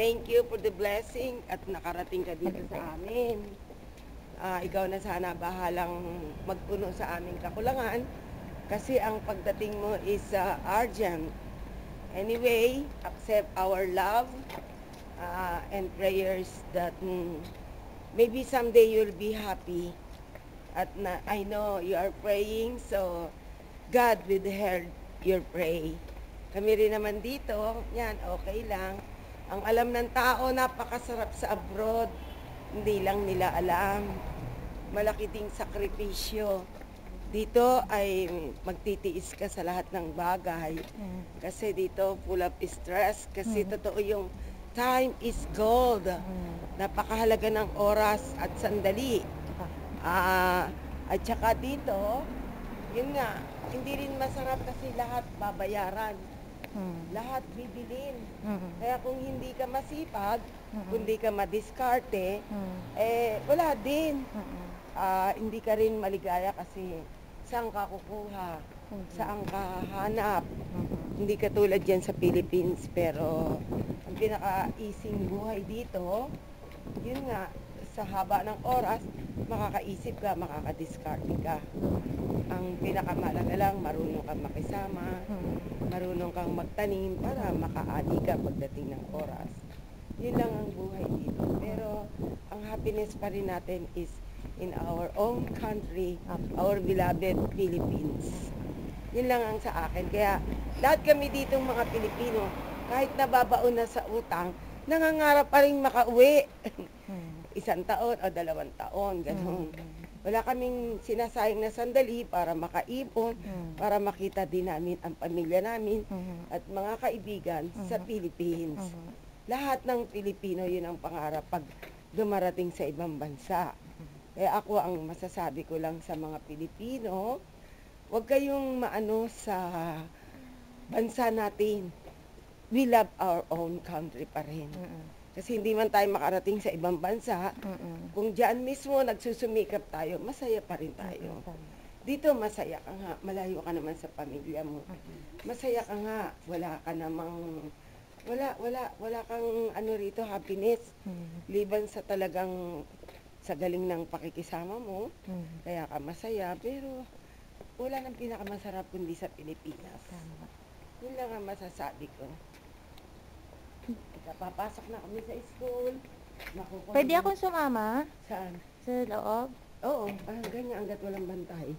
thank you for the blessing at nakarating ka dito sa amin. Ikaw na sana bahalang magpuno sa aming kakulangan kasi ang pagdating mo is urgent. Anyway, accept our love and prayers that maybe someday you'll be happy. At I know you are praying, so God will hear your pray. Kami rin naman dito, yan, okay lang. Ang alam ng tao, napakasarap sa abroad. Hindi lang nila alam. Malaki ding sakripisyo. Dito ay magtitiis ka sa lahat ng bagay. Kasi dito full of stress. Kasi totoo yung time is gold. Napakahalaga ng oras at sandali. At saka dito, yun nga, hindi rin masarap kasi lahat babayaran. Lahat bibilin. Kaya kung hindi ka masipag, kung hindi ka madiskarte, wala din. Hindi ka rin maligaya kasi saan ka kukuha, saan ka hanap. Hindi katulad yan sa Philippines, pero ang pinaka-easing buhay dito, yun nga, sa haba ng oras, makakaisip ka, makakadiskarte ka. Ang pinakamalaga lang, marunong kang makisama, marunong kang magtanim para makaani ka pagdating ng oras. Yun lang ang buhay dito. Pero ang happiness pa rin natin is in our own country, our beloved Philippines. Yun lang ang sa akin. Kaya lahat kami ditong mga Pilipino, kahit nababaon na sa utang, nangangarap pa rin makauwi. 1 taon o 2 taon, gano'n. Wala kaming sinasayang na sandali para makaipon, para makita din namin ang pamilya namin at mga kaibigan sa Philippines. Lahat ng Pilipino, yun ang pangarap pag dumarating sa ibang bansa. Kaya ako, ang masasabi ko lang sa mga Pilipino, huwag kayong maano sa bansa natin. We love our own country pa rin. Kasi hindi man tayo makarating sa ibang bansa, kung diyan mismo nagsusumikap tayo, masaya pa rin tayo. Dito masaya ka nga, malayo ka naman sa pamilya mo. Masaya ka nga, wala ka namang, wala kang ano rito, happiness. Liban sa talagang, sa galing ng pakikisama mo, kaya ka masaya, pero wala nang pinakamasarap kundi sa Pilipinas. Yun lang ang masasabi ko. Papasok na kami sa school. Pwede akong sumama? Saan? Sa loob? Oo, ganyan hanggat walang bantay.